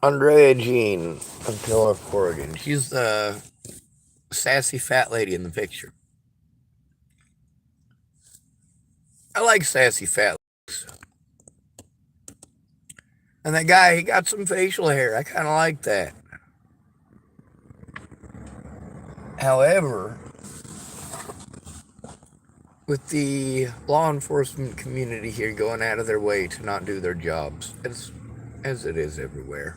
Andrea Jean of Tillamook, Oregon. She's the sassy fat lady in the picture. I like sassy fat ladies. And that guy, he got some facial hair. I kind of like that. However, with the law enforcement community here going out of their way to not do their jobs, as it is everywhere,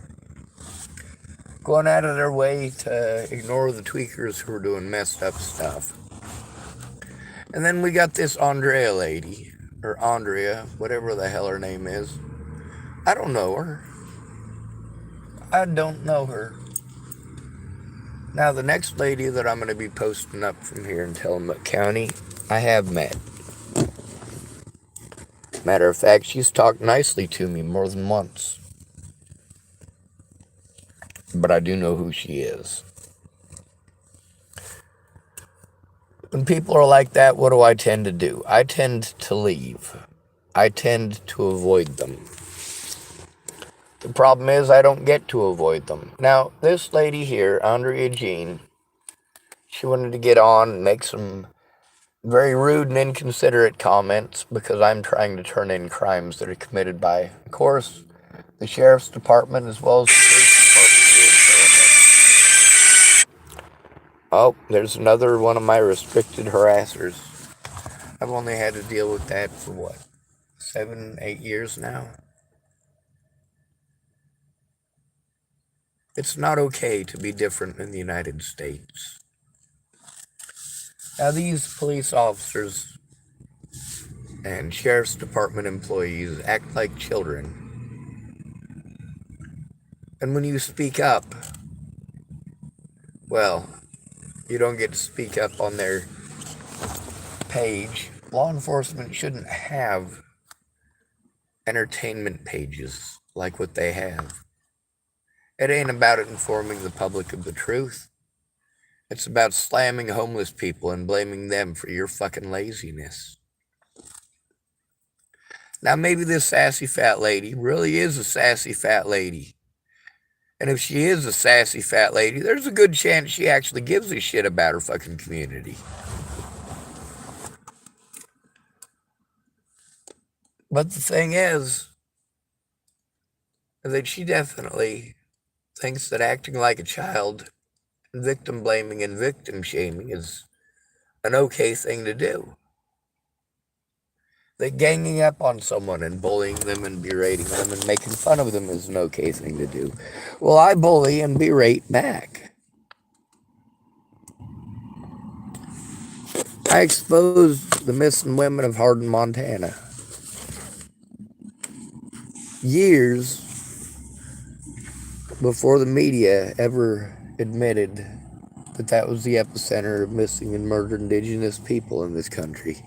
going out of their way to ignore the tweakers who are doing messed up stuff. And then we got this Andrea lady, or Andrea, whatever the hell her name is. I don't know her. I don't know her. Now, the next lady that I'm going to be posting up from here in Tillamook County, I have met. Matter of fact, she's talked nicely to me more than once. But I do know who she is. When people are like that, what do I tend to do? I tend to leave. I tend to avoid them. The problem is I don't get to avoid them. Now, this lady here, Andrea Jean, she wanted to get on and make some very rude and inconsiderate comments because I'm trying to turn in crimes that are committed by, of course, the sheriff's department as well as the police department here in Tillamook. Oh, there's another one of my restricted harassers. I've only had to deal with that for what, 7, 8 years now? It's not okay to be different in the United States. Now, these police officers and sheriff's department employees act like children. And when you speak up, well, you don't get to speak up on their page. Law enforcement shouldn't have entertainment pages like what they have. It ain't about informing the public of the truth. It's about slamming homeless people and blaming them for your fucking laziness. Now, maybe this sassy fat lady really is a sassy fat lady. And if she is a sassy fat lady, there's a good chance she actually gives a shit about her fucking community. But the thing is that she definitely thinks that acting like a child, victim blaming and victim shaming is an okay thing to do. That ganging up on someone and bullying them and berating them and making fun of them is an okay thing to do. Well, I bully and berate back. I exposed the missing women of Hardin, Montana. Years before the media ever admitted that that was the epicenter of missing and murdered indigenous people in this country.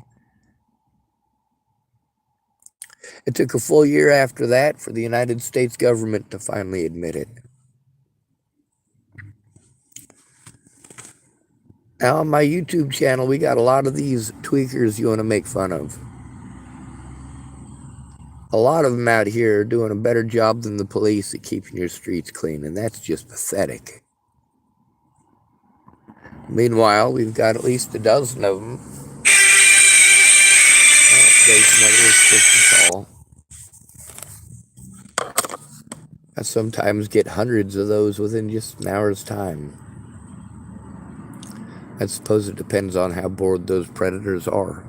It took a full year after that for the United States government to finally admit it. Now, on my YouTube channel, we got a lot of these tweakers you want to make fun of. A lot of them out here are doing a better job than the police at keeping your streets clean, and that's just pathetic. Meanwhile, we've got at least a dozen of them. Oh, there's another restriction call. I sometimes get hundreds of those within just an hour's time. I suppose it depends on how bored those predators are.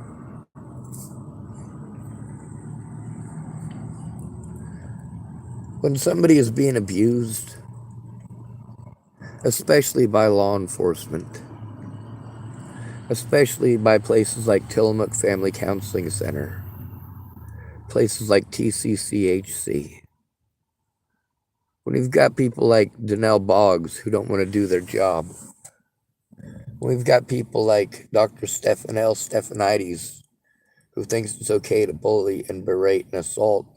When somebody is being abused, especially by law enforcement, especially by places like Tillamook Family Counseling Center, places like TCCHC, when you've got people like Danelle Boggs who don't want to do their job, when we've got people like Dr. Stephanel Stephanides who thinks it's okay to bully and berate and assault,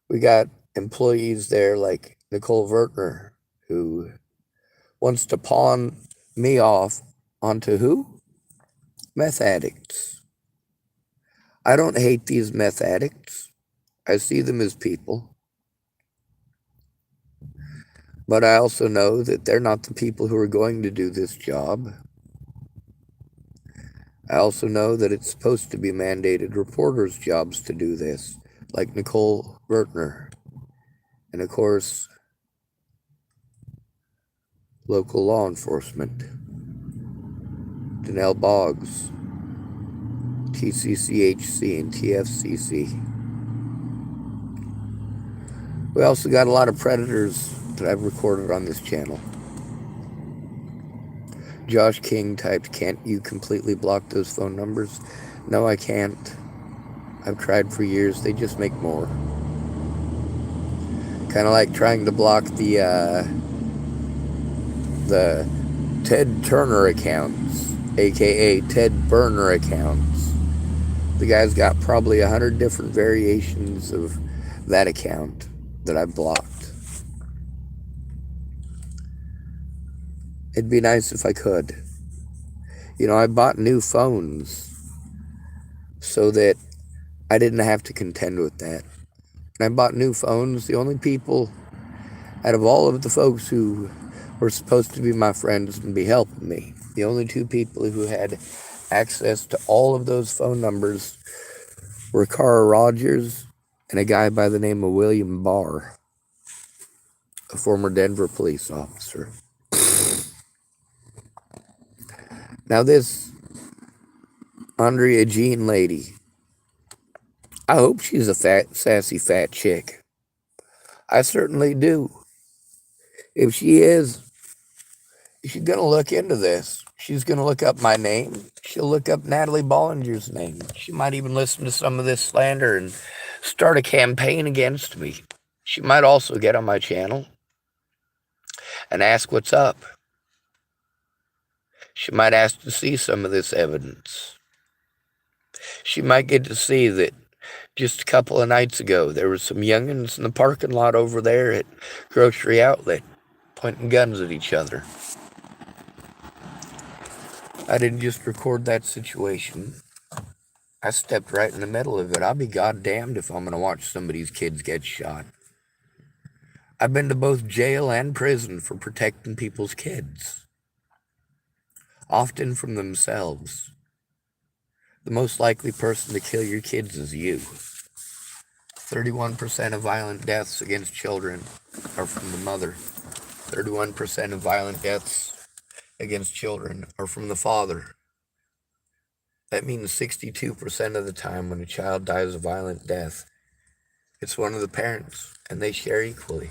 we got employees there like Nicole Vertner who wants to pawn me off onto who? Meth addicts. I don't hate these meth addicts. I see them as people. But I also know that they're not the people who are going to do this job. I also know that it's supposed to be mandated reporters' jobs to do this, like Nicole Vertner. And of course, local law enforcement, Danelle Boggs, TCCHC, and TFCC. We also got a lot of predators that I've recorded on this channel. Josh King typed, "Can't you completely block those phone numbers?" No, I can't. I've tried for years. They just make more. Kind of like trying to block the Ted Turner accounts, aka Ted Burner accounts. The guy's got probably 100 different variations of that account that I've blocked. It'd be nice if I could. You know, I bought new phones so that I didn't have to contend with that. And I bought new phones. The only people out of all of the folks who were supposed to be my friends and be helping me, the only two people who had access to all of those phone numbers were Cara Rogers and a guy by the name of William Barr, a former Denver police officer. Now this Andrea Jean lady, I hope she's a fat, sassy, fat chick. I certainly do. If she is, she's going to look into this. She's going to look up my name. She'll look up Natalie Bollinger's name. She might even listen to some of this slander and start a campaign against me. She might also get on my channel and ask what's up. She might ask to see some of this evidence. She might get to see that just a couple of nights ago, there were some youngins in the parking lot over there at Grocery Outlet pointing guns at each other. I didn't just record that situation. I stepped right in the middle of it. I'll be goddamned if I'm going to watch somebody's kids get shot. I've been to both jail and prison for protecting people's kids, often from themselves. The most likely person to kill your kids is you. 31% of violent deaths against children are from the mother. 31% of violent deaths against children are from the father. That means 62% of the time when a child dies a violent death, it's one of the parents, and they share equally.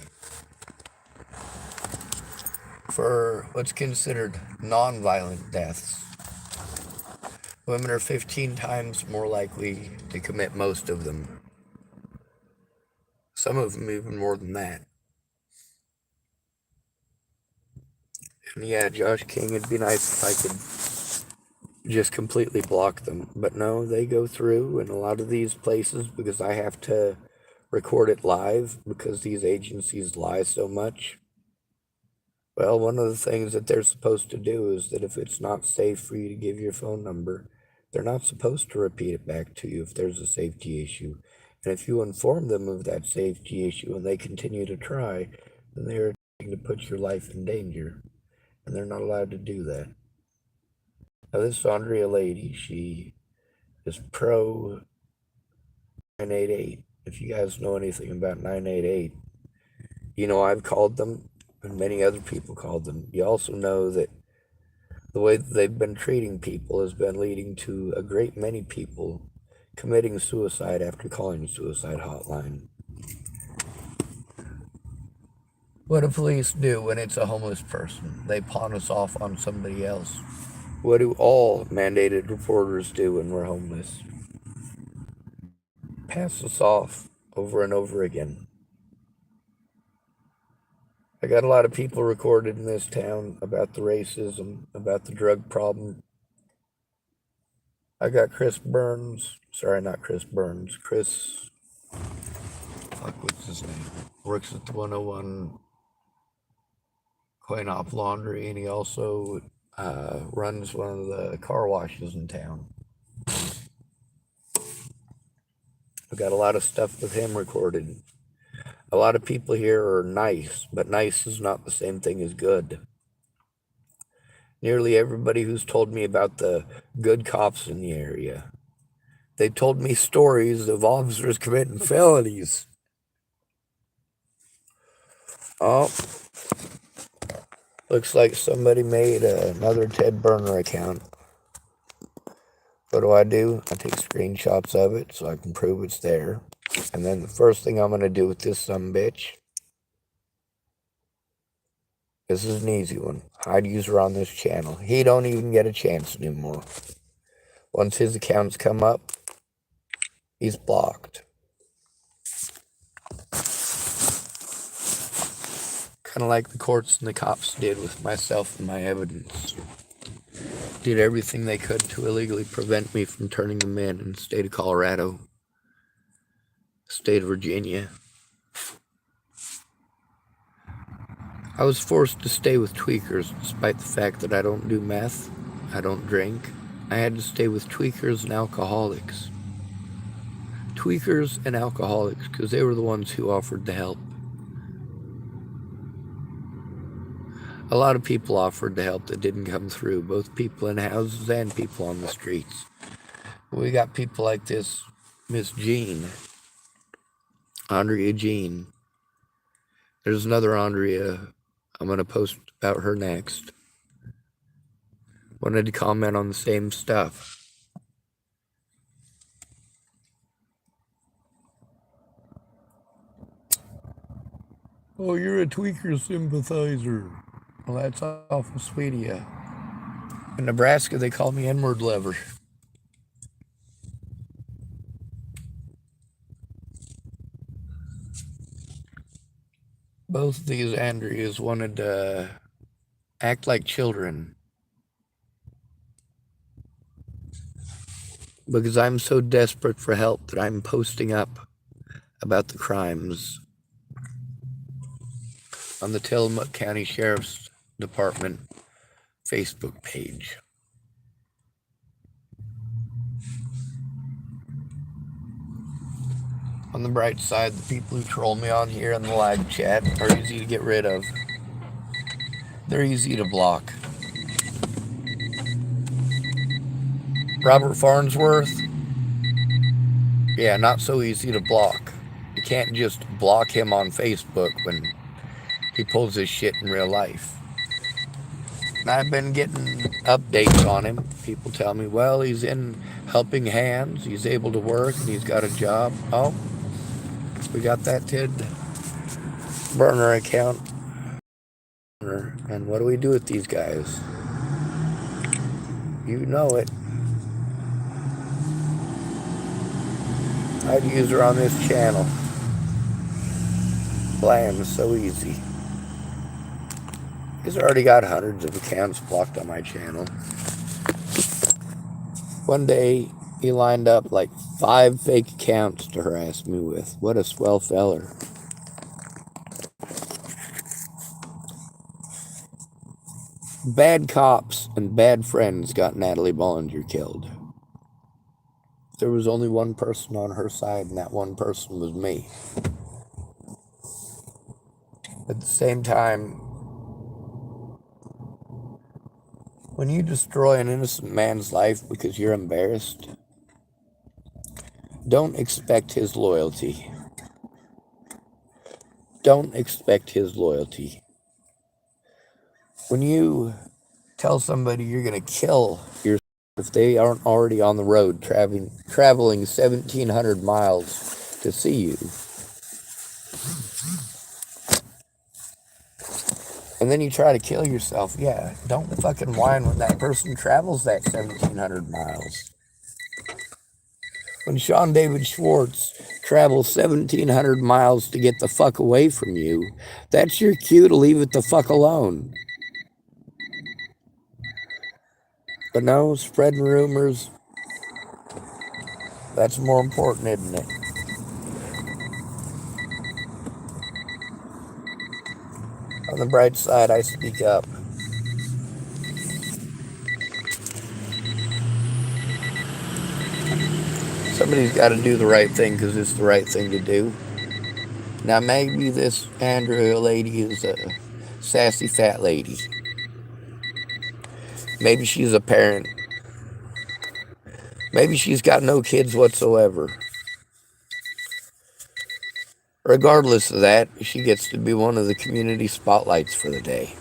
For what's considered non-violent deaths, women are 15 times more likely to commit most of them. Some of them even more than that. And yeah, Josh King, it'd be nice if I could just completely block them. But no, they go through in a lot of these places because I have to record it live because these agencies lie so much. Well, one of the things that they're supposed to do is that if it's not safe for you to give your phone number, they're not supposed to repeat it back to you if there's a safety issue. And if you inform them of that safety issue and they continue to try, then they're going to put your life in danger. And they're not allowed to do that. Now, this Andrea lady, she is pro 988. If you guys know anything about 988, you know I've called them and many other people called them. You also know that the way that they've been treating people has been leading to a great many people committing suicide after calling the suicide hotline. What do police do when it's a homeless person? They pawn us off on somebody else. What do all mandated reporters do when we're homeless? Pass us off over and over again. I got a lot of people recorded in this town about the racism, about the drug problem. I got Chris, what's his name? Works at the 101 Coin-Op Laundry, and he also runs one of the car washes in town. I've got a lot of stuff with him recorded. A lot of people here are nice, but nice is not the same thing as good. Nearly everybody who's told me about the good cops in the area, they told me stories of officers committing felonies. Oh, looks like somebody made another Ted burner account. What do? I take screenshots of it so I can prove it's there. And then the first thing I'm going to do with this sumbitch, this is an easy one. Hide user on this channel. He don't even get a chance anymore. Once his accounts come up, he's blocked. Kind of like the courts and the cops did with myself and my evidence. Did everything they could to illegally prevent me from turning them in the state of Colorado, state of Virginia. I was forced to stay with tweakers despite the fact that I don't do meth, I don't drink. I had to stay with tweakers and alcoholics. Tweakers and alcoholics, because they were the ones who offered the help. A lot of people offered the help that didn't come through, both people in houses and people on the streets. We got people like this Miss Jean, Andrea Jean. There's another Andrea. I'm going to post about her next. Wanted to comment on the same stuff. Oh, you're a tweaker sympathizer. Well, that's awful sweet of you. In Nebraska, they call me N-word lover. Both of these Andreas wanted to act like children. Because I'm so desperate for help that I'm posting up about the crimes on the Tillamook County Sheriff's Department Facebook page. On the bright side, the people who troll me on here in the live chat are easy to get rid of. They're easy to block. Robert Farnsworth, yeah, not so easy to block. You can't just block him on Facebook when he pulls his shit in real life. And I've been getting updates on him. People tell me, well, he's in Helping Hands, he's able to work, and he's got a job. Oh, we got that Ted burner account. And what do we do with these guys? You know it. I'd use her on this channel. Blam, so easy. He's already got hundreds of accounts blocked on my channel. One day, he lined up like 5 fake accounts to harass me with. What a swell feller. Bad cops and bad friends got Natalie Bollinger killed. There was only one person on her side, and that one person was me. At the same time, when you destroy an innocent man's life because you're embarrassed, don't expect his loyalty. Don't expect his loyalty. When you tell somebody you're going to kill yourself if they aren't already on the road traveling 1,700 miles to see you, and then you try to kill yourself, yeah, don't fucking whine when that person travels that 1,700 miles. When Sean David Schwartz travels 1,700 miles to get the fuck away from you, that's your cue to leave it the fuck alone. But no, spreading rumors, that's more important, isn't it? On the bright side, I speak up. Somebody's got to do the right thing because it's the right thing to do. Now, maybe this Andrea lady is a sassy fat lady. Maybe she's a parent. Maybe she's got no kids whatsoever. Regardless of that, she gets to be one of the community spotlights for the day.